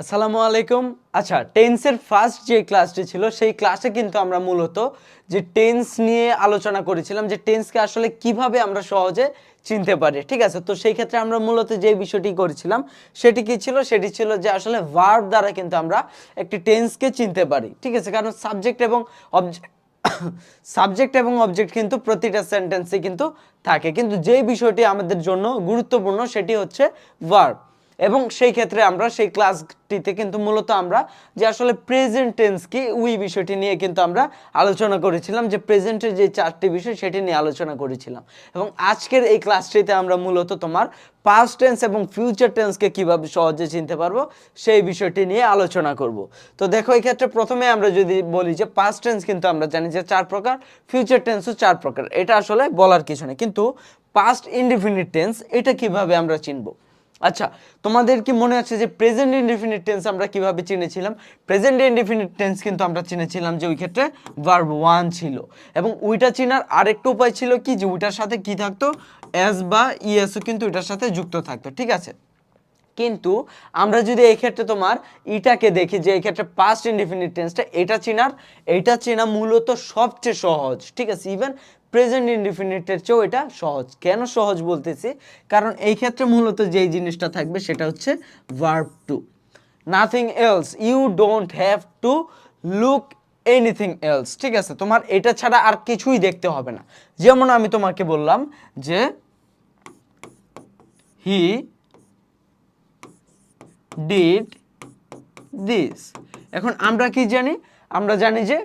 আসসালামু আলাইকুম। আচ্ছা, টেন্সের ফার্স্ট যে ক্লাসটি ছিল সেই ক্লাসে কিন্তু আমরা মূলত যে টেন্স নিয়ে আলোচনা করেছিলাম, যে টেন্সকে আসলে কিভাবে আমরা সহজে চিনতে পারি। ঠিক আছে, তো সেই ক্ষেত্রে আমরা মূলত যে বিষয়টি করেছিলাম সেটি কি ছিল, সেটি ছিল যে আসলে ভার্ব দ্বারা কিন্তু আমরা একটি টেন্সকে চিনতে পারি। ঠিক আছে, কারণ সাবজেক্ট এবং অবজেক্ট কিন্তু প্রতিটা সেন্টেন্সে কিন্তু থাকে, কিন্তু যেই বিষয়টি আমাদের জন্য গুরুত্বপূর্ণ সেটি হচ্ছে ভার্ব। এবং সেই ক্ষেত্রে আমরা সেই ক্লাসটিতে কিন্তু মূলত আমরা যে আসলে প্রেজেন্ট টেন্স কি ওই বিষয়টি নিয়ে কিন্তু আমরা আলোচনা করেছিলাম, যে প্রেজেন্টের যে চারটি বিষয় সেটি নিয়ে আলোচনা করেছিলাম। এবং আজকের এই ক্লাসটিতে আমরা মূলত তোমার পাস্ট টেন্স এবং ফিউচার টেন্সকে কিভাবে সহজে চিনতে পারবো সেই বিষয়টি নিয়ে আলোচনা করব। তো দেখো, এই ক্ষেত্রে প্রথমে আমরা যদি বলি যে পাস্ট টেন্স কিন্তু আমরা জানি যে 4 প্রকার, ফিউচার টেন্সও 4 প্রকার, এটা আসলে বলার কিছু নেই। কিন্তু পাস্ট ইনডিফিনিট টেন্স এটা কিভাবে আমরা চিনবো? আচ্ছা, তোমাদের কি মনে আছে যে প্রেজেন্ট ইনডিফিনিট টেন্স আমরা কিভাবে চিনেছিলাম? প্রেজেন্ট ইনডিফিনিট টেন্স কিন্তু আমরা চিনেছিলাম যে ওই ক্ষেত্রে ভার্ব ওয়ান ছিল, এবং ওইটা চেনার আরেকটা উপায় ছিল কি, যে ওইটার সাথে কি থাকতো, এস বা ইএসও কিন্তু ওইটার সাথে যুক্ত থাকতো। ঠিক আছে, কিন্তু আমরা যদি এই ক্ষেত্রে তোমার ইটাকে দেখি, যে এই ক্ষেত্রে পাস্ট ইনডিফিনিট টেন্সটা এটা চেনা মূলত সবচেয়ে সহজ। ঠিক আছে, ইভেন প্রেজেন্ট ইনডিফিনিটের চেয়েও এটা সহজ। কেন সহজ বলতেছি? কারণ এই ক্ষেত্রে মূলত যেই জিনিসটা থাকবে সেটা হচ্ছে verb two, nothing else, you don't have to look anything else. ঠিক আছে, তোমার এটা ছাড়া আর কিছুই দেখতে হবে না। যেমন আমি তোমাকে বললাম যে হি ডিড দিস। এখন আমরা কি জানি? আমরা জানি যে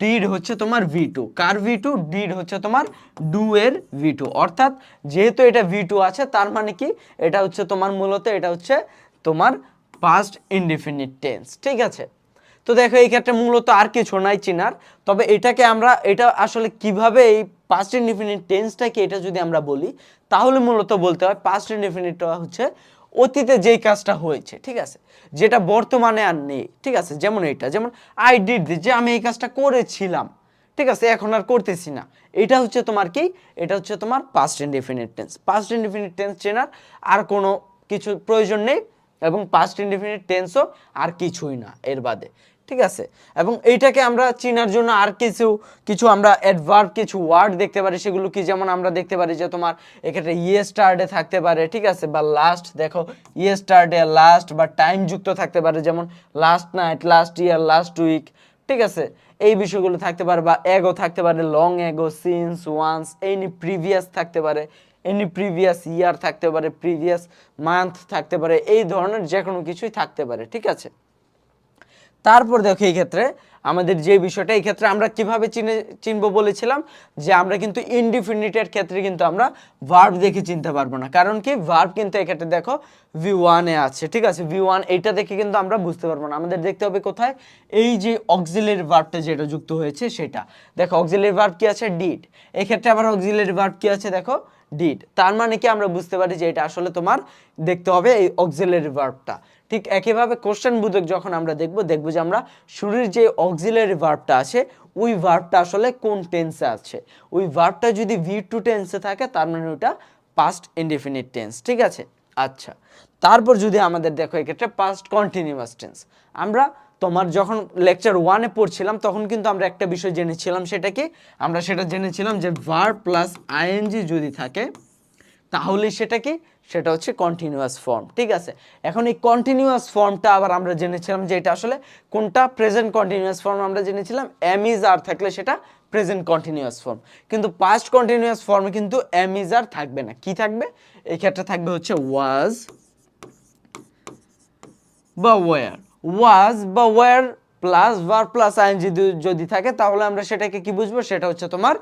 ডিড হচ্ছে তোমার ভি টু। কার ভি টু? ডিড হচ্ছে তোমার ডু এর ভি টু। অর্থাৎ যেহেতু এটা ভি টু আছে, তার মানে কি, এটা হচ্ছে তোমার মূলত এটা হচ্ছে তোমার পাস্ট ইনডিফিনিট টেন্স। ঠিক আছে, তো দেখো এই ক্ষেত্রে মূলত আর কিছু নাই চিনার। তবে এটাকে আমরা এটা আসলে কিভাবে এই পাস্ট ইনডিফিনিট টেন্সটাকে এটা যদি আমরা বলি, তাহলে মূলত বলতে হয় পাস্ট ইনডিফিনিটটা হচ্ছে অতীতে যেই কাজটা হয়েছে। ঠিক আছে, যেটা বর্তমানে আর নেই। ঠিক আছে, যেমন এটা, যেমন আই ডিড দিস, যে আমি এই কাজটা করেছিলাম, ঠিক আছে, এখন আর করতেছি না। এটা হচ্ছে তোমার কি, এটা হচ্ছে তোমার past indefinite tense. Past indefinite tense চেনার আর কোনো কিছু প্রয়োজন নেই, এবং পাস্ট ইনডিফিনিট টেন্সও আর কিছুই না এর বাদে। ঠিক আছে, এবং এইটাকে আমরা চেনার জন্য আর কিছু কিছু আমরা অ্যাডভার্ব কিছু ওয়ার্ড দেখতে পারি। সেগুলো কি? যেমন আমরা দেখতে পারি যে তোমার এক্ষেত্রে ইয়েস্টারডে থাকতে পারে, ঠিক আছে, বা লাস্ট। দেখো, ইয়েস্টারডে, লাস্ট, বা টাইম যুক্ত থাকতে পারে, যেমন last night, last year, last week. ঠিক আছে, এই বিষয়গুলো থাকতে পারে, বা এগো থাকতে পারে, long ago, since, once, any previous থাকতে পারে, এনি প্রিভিয়াস ইয়ার থাকতে পারে, প্রিভিয়াস মান্থ থাকতে পারে, এই ধরনের যে কোনো কিছুই থাকতে পারে। ঠিক আছে, তারপর দেখো এই ক্ষেত্রে আমাদের যে বিষয়টা, এই ক্ষেত্রে আমরা কিভাবে চিনবো বলেছিলাম, যে আমরা কিন্তু ইনডিফিনিটের ক্ষেত্রে কিন্তু আমরা ভার্ব দেখে চিনতে পারবো না। কারণ কি, ভার্ব কিন্তু এই ক্ষেত্রে দেখো ভি ওয়ানে আছে। ঠিক আছে, ভি ওয়ান, এইটা দেখে কিন্তু আমরা বুঝতে পারবো না। আমাদের দেখতে হবে কোথায়, এই যে অক্সিলারি ভার্বটা যেটা যুক্ত হয়েছে সেটা। দেখো, অক্সিলারি ভার্ব কি আছে? ডিড। এই ক্ষেত্রে আবার অক্সিলারি ভার্ব কি আছে? দেখো, ডিড। তার মানে কি, আমরা বুঝতে পারি যে এটা আসলে তোমার দেখতে হবে এই অক্সিলারি ভার্বটা। ঠিক একইভাবে কোশ্চেন বোধক যখন আমরা দেখব যে আমরা শুরুর যে অক্সিলারি ভার্বটা আছে ওই ভার্বটা আসলে কোন টেন্সে আছে। ওই ভার্বটা যদি ভি টু টেন্সে থাকে, তার মানে ওটা পাস্ট ইনডিফিনিট টেন্স। ঠিক আছে, আচ্ছা, তারপর যদি আমাদের দেখো এক্ষেত্রে পাস্ট কন্টিনিউয়াস টেন্স, আমরা তোমার যখন লেকচার ওয়ানে পড়ছিলাম তখন কিন্তু আমরা একটা বিষয় জেনেছিলাম, সেটা কি, আমরা সেটা জেনেছিলাম যে ভার্ব প্লাস আইএনজি যদি থাকে তাহলে সেটা কি, সেটা হচ্ছে কন্টিনিউয়াস ফর্ম। ঠিক আছে, এখন এই কন্টিনিউয়াস ফর্মটা আবার আমরা জেনেছিলাম যে এটা আসলে কোনটা, প্রেজেন্ট কন্টিনিউয়াস ফর্ম আমরা জেনেছিলাম এম ইজ আর থাকলে সেটা প্রেজেন্ট কন্টিনিউয়াস ফর্ম। কিন্তু পাস্ট কন্টিনিউয়াস ফর্মে কিন্তু এম ইজ আর থাকবে না। কি থাকবে? এই ক্ষেত্রে থাকবে হচ্ছে ওয়াজ বা ওয়ার। ওয়াজ বা were plus verb plus ING যদি থাকে, তাহলে আমরা সেটাকে কি বুঝবো, সেটা হচ্ছে তোমার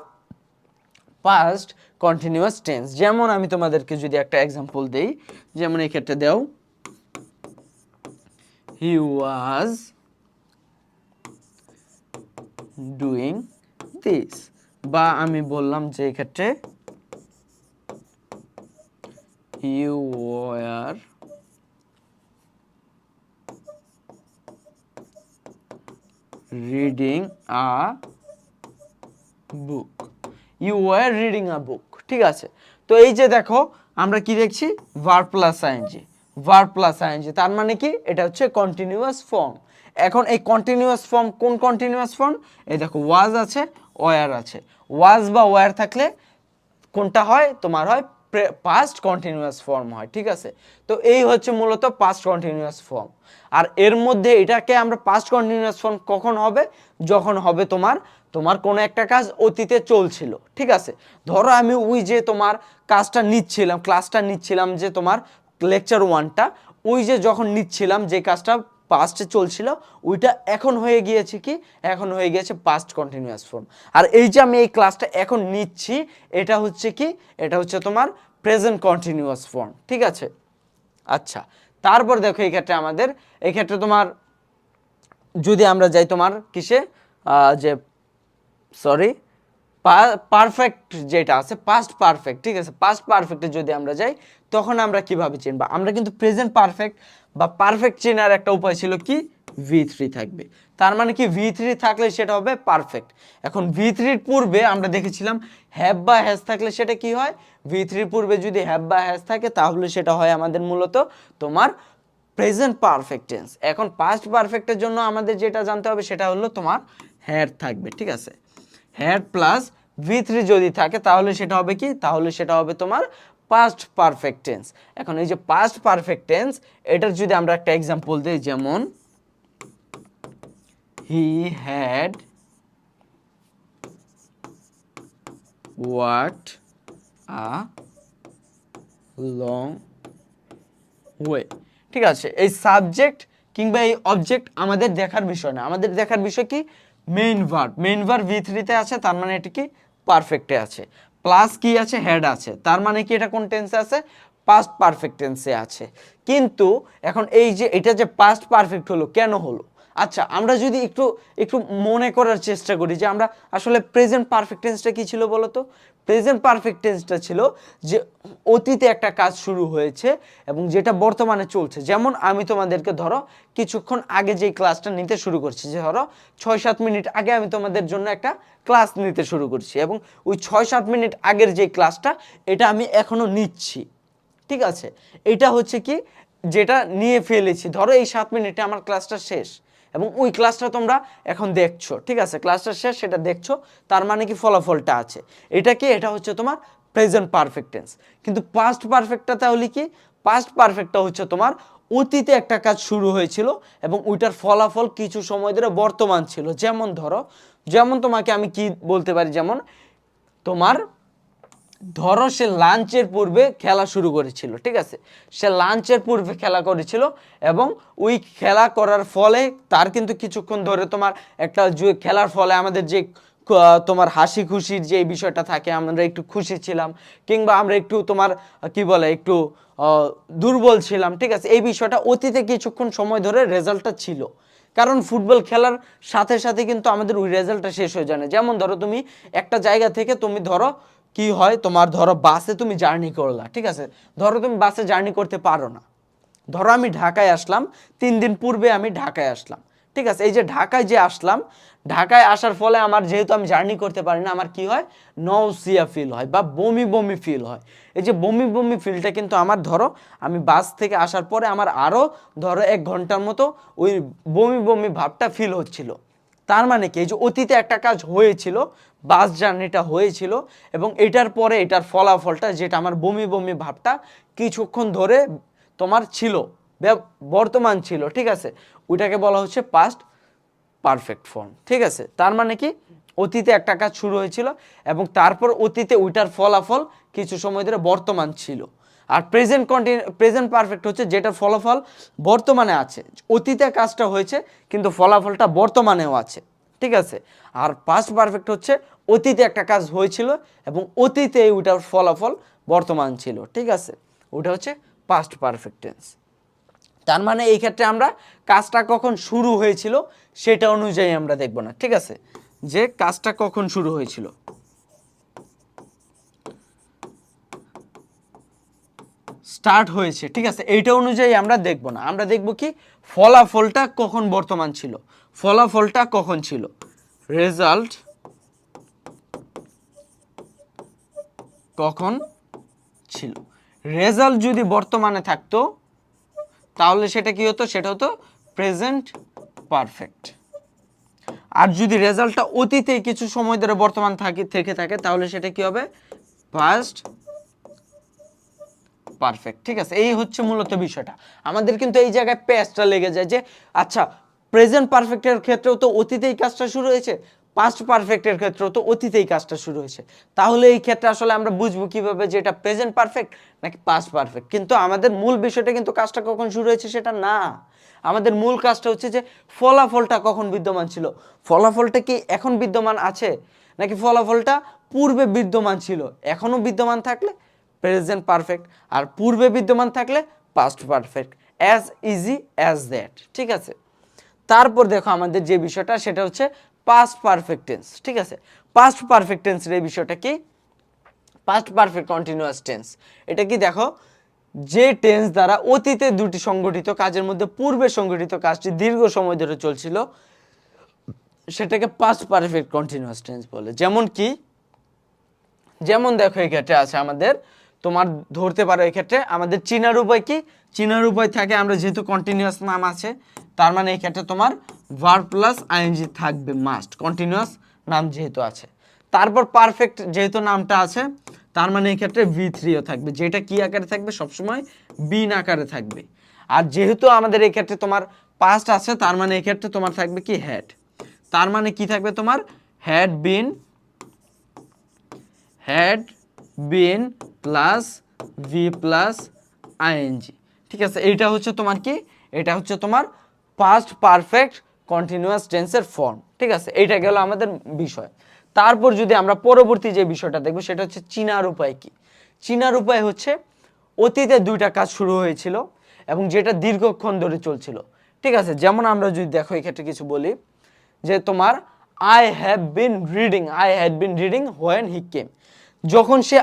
পাস্ট কন্টিনিউয়াস টেন্স। যেমন আমি তোমাদেরকে যদি একটা এক্সাম্পল দেই, যেমন এই ক্ষেত্রে দাও, হি ওয়াজ ডুইং দিস, বা আমি বললাম যে এই ক্ষেত্রে you were reading a book, you were reading a book. ঠিক আছে, তো এই যে দেখো আমরা কি দেখছি, verb plus ING. Verb plus ING, তার মানে কি এটা হচ্ছে কন্টিনিউয়াস ফর্ম। এখন এই কন্টিনিউয়াস ফর্ম কোন কন্টিনিউয়াস ফর্ম? এই দেখো ওয়াজ আছে, ওয়ার আছে। ওয়াজ বা ওয়ার থাকলে কোনটা হয়? তোমার হয় পাস্ট কন্টিনিউয়াস ফর্ম হয়, ঠিক আছে? তো এই হচ্ছে মূলত পাস্ট কন্টিনিউয়াস ফর্ম। আর এর মধ্যে এটাকে আমরা পাস্ট কন্টিনিউয়াস ফর্ম কখন হবে? যখন হবে তোমার তোমার কোনো একটা কাজ অতীতে চলছিল, ঠিক আছে? ধরো আমি ওই যে তোমার কাজটা নিচ্ছিলাম, ক্লাসটা নিচ্ছিলাম, যে তোমার লেকচার 1টা, ওই যে যখন নিচ্ছিলাম যে কাজটা পাস্টে চলছিল, ওইটা এখন হয়ে গিয়েছে কি? এখন হয়ে গিয়েছে পাস্ট কন্টিনিউয়াস ফর্ম। আর এই যে আমি এই ক্লাসটা এখন নিচ্ছি, এটা হচ্ছে কি? এটা হচ্ছে তোমার প্রেজেন্ট কন্টিনিউয়াস ফর্ম, ঠিক আছে? আচ্ছা, তারপর দেখো এই ক্ষেত্রে তোমার যদি আমরা যাই তোমার কিসে, যে সরি পারফেক্ট যেটা আছে পাস্ট পারফেক্ট, ঠিক আছে? পাস্ট পারফেক্টে যদি আমরা যাই, তখন আমরা কিভাবে চিনব? আমরা কিন্তু প্রেজেন্ট পারফেক্ট বা পারফেক্ট চেনার একটা উপায় ছিল কি? V3 থাকবে। তার মানে কি V3 থাকলে সেটা হবে পারফেক্ট। এখন V3-র পূর্বে আমরা দেখেছিলাম হ্যাভ বা হ্যাজ থাকলে সেটা কি হয়? V3-র পূর্বে যদি হ্যাভ বা হ্যাজ থাকে তাহলে সেটা হয় আমাদের মূলত তোমার প্রেজেন্ট পারফেক্ট টেন্স। এখন পাস্ট পারফেক্টের জন্য আমাদের যেটা জানতে হবে সেটা হলো তোমার হ্যাড থাকবে, ঠিক আছে? হ্যাড প্লাস V3 যদি থাকে তাহলে সেটা হবে কি? তাহলে সেটা হবে তোমার পাস্ট পারফেক্ট টেন্স। এখন এই যে পাস্ট পারফেক্ট টেন্স, এটার যদি আমরা একটা এক্সাম্পল দিই, যেমন he had worked a long way, ঠিক আছে? এই সাবজেক্ট কিংবা এই অবজেক্ট আমাদের দেখার বিষয় না, আমাদের দেখার বিষয় কি? Main verb. মেইন ভার্ব V3-তে আছে, তার মানে এটা কি? পারফেক্টে আছে। প্লাস কি আছে? হেড আছে, তার মানে কি এটা কোন টেন্সে আছে? পাস্ট পারফেক্ট টেন্সে আছে। কিন্তু এখন এই যে এটা যে পাস্ট পারফেক্ট হলো, কেন হলো? আচ্ছা, আমরা যদি একটু একটু মনে করার চেষ্টা করি যে আমরা আসলে প্রেজেন্ট পারফেক্ট টেন্সটা কি ছিল বলো তো? প্রেজেন্ট পারফেক্ট টেন্সটা ছিল যে অতীতে একটা কাজ শুরু হয়েছে এবং যেটা বর্তমানে চলছে। যেমন আমি তোমাদেরকে ধরো কিছুক্ষণ আগে যেই ক্লাসটা নিতে শুরু করছি, যে ধরো 6-7 মিনিট আগে আমি তোমাদের জন্য একটা ক্লাস নিতে শুরু করছি, এবং ওই 6-7 মিনিট আগের যে ক্লাসটা, এটা আমি এখনো নিচ্ছি, ঠিক আছে? এটা হচ্ছে কি? যেটা নিয়ে ফেলেছি, ধরো এই 7 মিনিটে আমার ক্লাসটা শেষ এবং ওই ক্লাসটা তোমরা এখন দেখছো, ঠিক আছে? ক্লাসটা শেষ, সেটা দেখছো, তার মানে কি? ফলাফলটা আছে। এটা কি? এটা হচ্ছে তোমার প্রেজেন্ট পারফেক্ট টেন্স। কিন্তু পাস্ট পারফেক্টটা তাহলে কি? পাস্ট পারফেক্টটা হচ্ছে তোমার অতীতে একটা কাজ শুরু হয়েছিল এবং ওইটার ফলাফল কিছু সময় ধরে বর্তমান ছিল। যেমন ধরো, যেমন তোমাকে আমি কি বলতে পারি, যেমন তোমার ধরো সে লাঞ্চের পূর্বে খেলা শুরু করেছিল, ঠিক আছে? সে লাঞ্চের পূর্বে খেলা করেছিল এবং ওই খেলা করার ফলে তার কিন্তু কিছুক্ষণ ধরে তোমার একটা খেলার ফলে আমাদের যে তোমার হাসি খুশির যে বিষয়টা থাকে, আমরা একটু খুশি ছিলাম কিংবা আমরা একটু তোমার কি বলে একটু দুর্বল ছিলাম, ঠিক আছে? এই বিষয়টা অতীতে কিছুক্ষণ সময় ধরে রেজাল্টটা ছিল। কারণ ফুটবল খেলার সাথে সাথে কিন্তু আমাদের ওই রেজাল্টটা শেষ হয়ে যায় না। যেমন ধরো তুমি একটা জায়গা থেকে তুমি ধরো কি হয়, তোমার ধরো বাসে তুমি জার্নি করলা, ঠিক আছে? ধরো তুমি বাসে জার্নি করতে পারো না। ধরো আমি ঢাকায় আসলাম, 3 দিন পূর্বে আমি ঢাকায় আসলাম, ঠিক আছে? এই যে ঢাকায় যে আসলাম, ঢাকায় আসার ফলে আমার যেহেতু আমি জার্নি করতে পারি না, আমার কি হয়? নৌসিয়া ফিল হয় বা বমি বমি ফিল হয়। এই যে বমি বমি ফিলটা কিন্তু আমার ধরো আমি বাস থেকে আসার পরে আমার আরও ধরো 1 ঘন্টার মতো ওই বমি বমি ভাবটা ফিল হচ্ছিল। তার মানে কি? এই যে অতীতে একটা কাজ হয়েছিল, বাস জার্নিটা হয়েছিল, এবং এটার পরে এটার ফলাফলটা যেটা আমার বমি বমি ভাবটা কিছুক্ষণ ধরে তোমার ছিল, বর্তমান ছিল, ঠিক আছে? ওইটাকে বলা হচ্ছে পাস্ট পারফেক্ট ফর্ম, ঠিক আছে? তার মানে কি? অতীতে একটা কাজ শুরু হয়েছিল এবং তারপর অতীতে ওইটার ফলাফল কিছু সময় ধরে বর্তমান ছিল। আর প্রেজেন্ট পারফেক্ট হচ্ছে যেটার ফলাফল বর্তমানে আছে, অতীতে কাজটা হয়েছে কিন্তু ফলাফলটা বর্তমানেও আছে, ঠিক আছে? আর পাস্ট পারফেক্ট হচ্ছে অতীতে একটা কাজ হয়েছিল এবং অতীতে ওইটার ফলাফল বর্তমান ছিল, ঠিক আছে? ওটা হচ্ছে পাস্ট পারফেক্ট টেন্স। তার মানে এই ক্ষেত্রে আমরা কাজটা কখন শুরু হয়েছিল সেটা অনুযায়ী আমরা দেখব না, ঠিক আছে? যে কাজটা কখন শুরু হয়েছিল, স্টার্ট হয়েছে, ঠিক আছে? এইটা অনুযায়ী আমরা দেখব না, আমরা দেখব কি? ফলাফলটা কখন বর্তমান ছিল, ফলাফলটা কখন ছিল, রেজাল্ট কখন ছিল। রেজাল্ট যদি বর্তমানে থাকতো তাহলে সেটা কি হতো, সেটা হতো প্রেজেন্ট পারফেক্ট। আর যদি রেজাল্টটা অতীতে কিছু সময় ধরে বর্তমান থেকে থাকে তাহলে সেটা কি হবে, পাস্ট পারফেক্ট। ঠিক আছে, এই হচ্ছে মূলত বিষয়টা। আমাদের কিন্তু এই জায়গায় প্যাচটা লেগে যায় যে আচ্ছা প্রেজেন্ট পারফেক্টের ক্ষেত্রেও তো অতীতেই কাজটা শুরু হয়েছে, পাস্ট পারফেক্টের ক্ষেত্রেও তো অতীতেই কাজটা শুরু হয়েছে, তাহলে এই ক্ষেত্রে আসলে আমরা বুঝবো কিভাবে যে এটা প্রেজেন্ট পারফেক্ট নাকি পাস্ট পারফেক্ট। কিন্তু আমাদের মূল বিষয়টা কিন্তু কাজটা কখন শুরু হয়েছে সেটা না, আমাদের মূল কাজটা হচ্ছে যে ফলাফলটা কখন বিদ্যমান ছিল, ফলাফলটা কি এখন বিদ্যমান আছে নাকি ফলাফলটা পূর্বে বিদ্যমান ছিল, এখনো বিদ্যমান থাকলে প্রেজেন্ট পারফেক্ট, আর পূর্বে বিদ্যমান থাকলে past perfect, as easy as that. ঠিক আছে, তারপর দেখো আমাদের যে বিষয়টা সেটা হচ্ছে পাস্ট পারফেক্ট টেন্স। ঠিক আছে, পাস্ট পারফেক্ট টেন্সের এই বিষয়টা কি, পাস্ট পারফেক্ট কন্টিনিউয়াস টেন্স। এটা কি দেখো, যে টেন্স দ্বারা অতীতে দুটি সংগঠিত কাজের মধ্যে পূর্বে সংগঠিত কাজটি দীর্ঘ সময় ধরে চলছিল সেটাকে পাস্ট পারফেক্ট কন্টিনিউয়াস টেন্স বলে। যেমন কি, যেমন দেখো এই ক্ষেত্রে আছে আমাদের, তোমার ধরতে পারো এই ক্ষেত্রে আমাদের চিনার উপায় কি, চিনার উপায় থাকে আমরা যেহেতু কন্টিনিউয়াস নাম আছে তার মানে এই ক্ষেত্রে তোমার ভার্ব প্লাস আইএনজি থাকবে মাস্ট, কন্টিনিউয়াস নাম যেহেতু আছে। তারপর পারফেক্ট যেহেতু নামটা আছে তার মানে এই ক্ষেত্রে V3ও থাকবে, যেটা কি আকারে থাকবে, সবসময় বিন আকারে থাকবে। আর যেহেতু আমাদের এই ক্ষেত্রে তোমার পাস্ট আছে তার মানে এই ক্ষেত্রে তোমার থাকবে কি হ্যাড, তার মানে কি থাকবে তোমার had been plus v plus ING. ঠিক আছে, এইটা হচ্ছে তোমার কি, এটা হচ্ছে তোমার পাস্ট পারফেক্ট কন্টিনিউয়াস টেন্সের ফর্ম। ঠিক আছে, এইটা গেল আমাদের বিষয়। তারপর যদি আমরা পরবর্তী যে বিষয়টা দেখবো সেটা হচ্ছে চিনার উপায় কি। চিনার উপায় হচ্ছে অতীতে দুইটা কাজ শুরু হয়েছিল এবং যেটা দীর্ঘক্ষণ ধরে চলছিল। ঠিক আছে, যেমন আমরা যদি দেখো এই ক্ষেত্রে কিছু বলি যে তোমার I had been reading when he came, যখন সে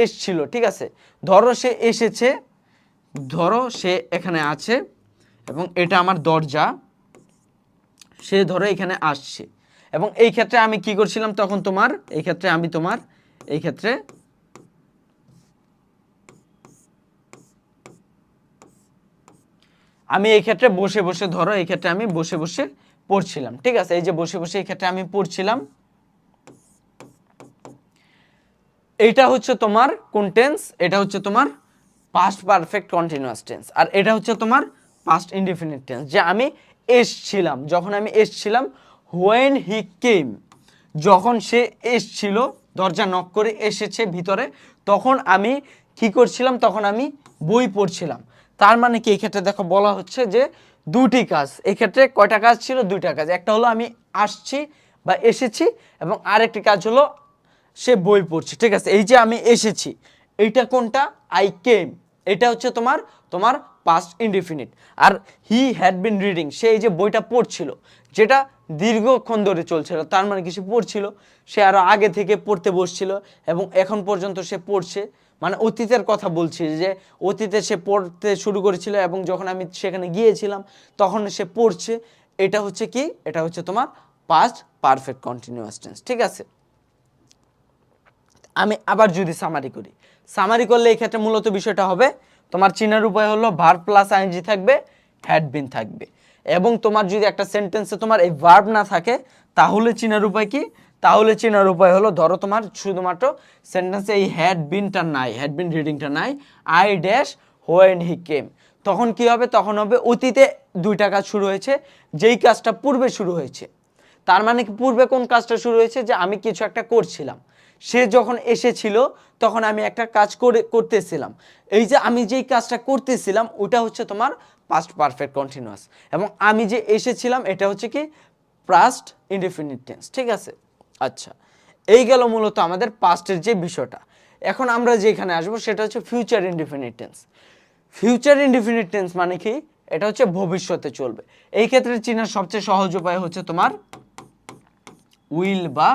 এসছিল। ঠিক আছে, ধরো সে এসেছে, ধরো সে এখানে আছে এবং এটা আমার দরজা, সে ধরো এখানে আসছে এবং এই ক্ষেত্রে আমি কি করছিলাম তখন তোমার, এই ক্ষেত্রে আমি তোমার এই ক্ষেত্রে আমি এই ক্ষেত্রে বসে বসে, ধরো এই ক্ষেত্রে আমি বসে বসে পড়ছিলাম। ঠিক আছে, এই যে বসে বসে এই ক্ষেত্রে আমি পড়ছিলাম, এইটা হচ্ছে তোমার কোন টেন্স, এটা হচ্ছে তোমার পাস্ট পারফেক্ট কন্টিনিউয়াস টেন্স। আর এটা হচ্ছে তোমার পাস্ট ইনডিফিনিট টেন্স, যে আমি এসছিলাম, যখন আমি এসছিলাম, হোয়েন হি কেম, যখন সে এসছিল, দরজা নক করে এসেছে ভিতরে, তখন আমি কি করছিলাম, তখন আমি বই পড়ছিলাম। তার মানে কি এই ক্ষেত্রে দেখো বলা হচ্ছে যে দুটি কাজ, এই ক্ষেত্রে কয়টা কাজ ছিল, দুইটা কাজ, একটা হলো আমি আসছি বা এসেছি এবং আরেকটি কাজ হলো সে বই পড়ছে। ঠিক আছে, এই যে আমি এসেছি এইটা কোনটা, আই কেম, এটা হচ্ছে তোমার তোমার পাস্ট ইনডিফিনিট। আর হি হ্যাড বিন রিডিং, সে এই যে বইটা পড়ছিল যেটা দীর্ঘক্ষণ ধরে চলছিল, তার মানে কি সে পড়ছিল, সে আরো আগে থেকে পড়তে বসছিল এবং এখন পর্যন্ত সে পড়ছে, মানে অতীতের কথা বলছি যে অতীতে সে পড়তে শুরু করেছিল এবং যখন আমি সেখানে গিয়েছিলাম তখন সে পড়ছে। এটা হচ্ছে কি, এটা হচ্ছে তোমার পাস্ট পারফেক্ট কন্টিনিউয়াস টেন্স। ঠিক আছে, আমি আবার যদি সামারি করি, সামারি করলে এই ক্ষেত্রে মূলত বিষয়টা হবে তোমার চিনার উপায় হলো ভার্ব প্লাস আইএনজি থাকবে, হ্যাড বিন থাকবে, এবং তোমার যদি একটা সেন্টেন্সে তোমার এই ভার্ব না থাকে তাহলে চিনার উপায় কি, তাহলে চিনার উপায় হলো ধরো তোমার শুধুমাত্র সেন্টেন্সে এই হ্যাড বিনটা নাই, হ্যাড বিন রিডিংটা নাই, আই ড্যাশ হোয়েন হি কেম, তখন কি হবে, তখন হবে অতীতে দুইটা কাজ শুরু হয়েছে, যেই কাজটা পূর্বে শুরু হয়েছে। তার মানে কি পূর্বে কোন কাজটা শুরু হয়েছে, যে আমি কিছু একটা করছিলাম, সে যখন এসেছিল তখন আমি একটা কাজ করতেছিলাম, এই যে আমি যেই কাজটা করতেছিলাম ওটা হচ্ছে তোমার পাস্ট পারফেক্ট কন্টিনিউয়াস, এবং আমি যে এসেছিলাম এটা হচ্ছে কি পাস্ট ইনডিফিনিট টেন্স। ঠিক আছে, আচ্ছা এই গেল মূলত আমাদের পাস্টের যে বিষয়টা। এখন আমরা যেখানে আসবো সেটা হচ্ছে future indefinite tense. Future indefinite tense মানে কি, এটা হচ্ছে ভবিষ্যতে চলবে। এই ক্ষেত্রে চেনার সবচেয়ে সহজ উপায় হচ্ছে তোমার উইল বা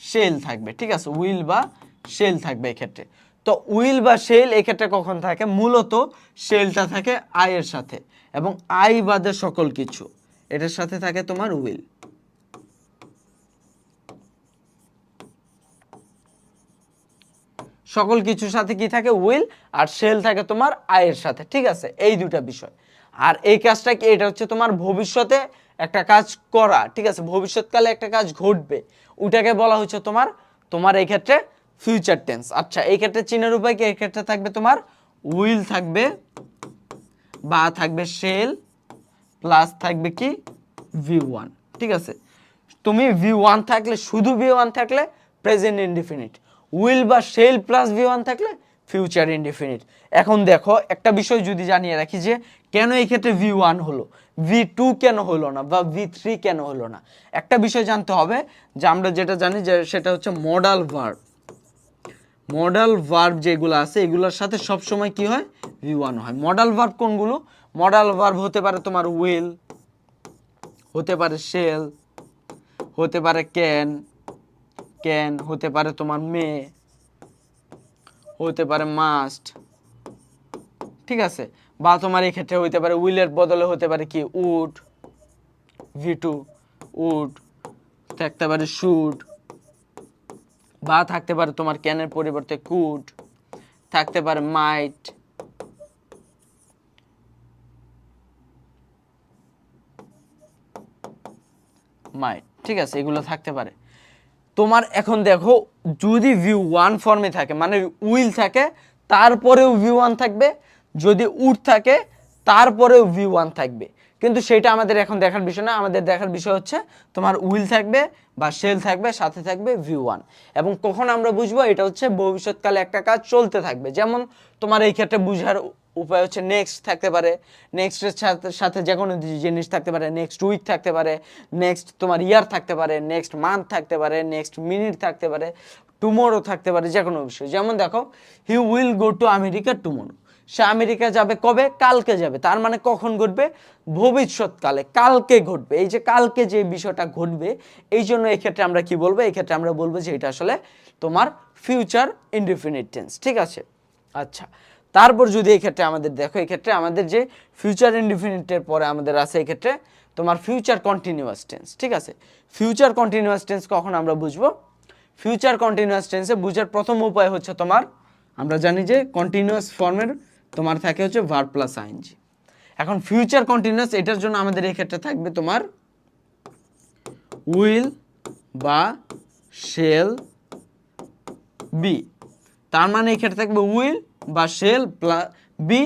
শেল থাকবে। ঠিক আছে, উইল বা শেল থাকবে এক্ষেত্রে। তো উইল বা শেল এক্ষেত্রে কখন থাকে, মূলত শেলটা থাকে আই এর সাথে, এবং আই বাদে সকল কিছু এটার সাথে থাকে তোমার উইল। সকল কিছুর সাথে কি থাকে, উইল, আর শেল থাকে তোমার আই এর সাথে। ঠিক আছে, এই দুটা বিষয়। আর এই কাজটা কি, এটা হচ্ছে তোমার ভবিষ্যতে একটা কাজ করা, ঠিক আছে, ভবিষ্যৎকালে একটা কাজ ঘটবে, ওটাকে বলা হচ্ছে তোমার তোমার এই ক্ষেত্রে ফিউচার টেন্স। আচ্ছা, এই ক্ষেত্রে চিনার উপায় কি, এই ক্ষেত্রে থাকবে তোমার উইল থাকবে বা থাকবে শেল প্লাস থাকবে কি V1, ঠিক আছে। তুমি V1 থাকলে, শুধু V1 থাকলে প্রেজেন্ট ইনডিফিনিট, উইল বা শেল প্লাস V1 থাকলে ফিউচার ইনডিফিনিট। এখন দেখো একটা বিষয় যদি জানিয়ে রাখি যে কেন এই ক্ষেত্রে V1 হলো, V2 কেন হলো না বা V3 কেন হলো না। একটা বিষয় জানতে হবে যে আমরা যেটা জানি যে সেটা হচ্ছে মডাল ভার্ব। মডাল ভার্ব যেগুলো আছে এগুলোর সাথে সবসময় কি হয়, V1 হয়। মডাল ভার্ব কোনগুলো, মডাল ভার্ব হতে পারে তোমার উইল, হতে পারে শেল, হতে পারে ক্যান, ক্যান হতে পারে তোমার মে, হতে পারে মাস্ট, ঠিক আছে, বা তোমার এই ক্ষেত্রে হতে পারে উইলের বদলে হতে পারে কি উড, V2 উড, থাকতে পারে শুড, বা থাকতে পারে তোমার ক্যানের পরিবর্তে কুড, থাকতে পারে মাইট, মাইট, ঠিক আছে, এগুলো থাকতে পারে তোমার। এখন দেখো যদি V1 ফর্মে থাকে মানে উইল থাকে তারপরেও V1 থাকবে, যদি উড থাকে তারপরেও V1 থাকবে, কিন্তু সেটা আমাদের এখন দেখার বিষয় না। আমাদের দেখার বিষয় হচ্ছে তোমার উইল থাকবে বা শেল থাকবে, সাথে থাকবে V1। এবং কখন আমরা বুঝবো এটা হচ্ছে ভবিষ্যৎকালে একটা কাজ চলতে থাকবে। যেমন তোমার এই ক্ষেত্রে বুঝার উপায় হচ্ছে নেক্সট থাকতে পারে, নেক্সটের সাথে যে কোনো জিনিস থাকতে পারে, নেক্সট উইক থাকতে পারে, নেক্সট তোমার ইয়ার থাকতে পারে, নেক্সট মান্থ থাকতে পারে, নেক্সট মিনিট থাকতে পারে, টুমোরো থাকতে পারে, যে কোনো বিষয়। যেমন দেখো he will go to America tomorrow, say America যাবে কবে, কালকে যাবে, তার মানে কখন ঘটবে, ভবিষ্যৎকালে, কালকে ঘটবে। এই যে কালকে যে বিষয়টা ঘটবে, এই জন্য এই ক্ষেত্রে আমরা কি বলবো, এই ক্ষেত্রে আমরা বলবো যে এটা আসলে তোমার ফিউচার ইনডিফিনিট টেন্স, ঠিক আছে। আচ্ছা, তারপর যদি এই ক্ষেত্রে আমাদের দেখো, এই ক্ষেত্রে আমাদের যে ফিউচার ইনডিফিনিটের পরে আমাদের আছে এই ক্ষেত্রে তোমার ফিউচার কন্টিনিউয়াস টেন্স, ঠিক আছে। ফিউচার কন্টিনিউয়াস টেন্স কখন আমরা বুঝবো, ফিউচার কন্টিনিউয়াস টেন্সে বুঝার প্রথম উপায় হচ্ছে তোমার, আমরা জানি যে কন্টিনিউয়াস ফর্মের তোমার থাকে হচ্ছে ভার্ব প্লাস আইএনজি। এখন ফিউচার কন্টিনিউয়াস, এটার জন্য আমাদের এই ক্ষেত্রে থাকবে তোমার উইল বা শেল বি, তার মানে এই ক্ষেত্রে থাকবে উইল বা shall plus be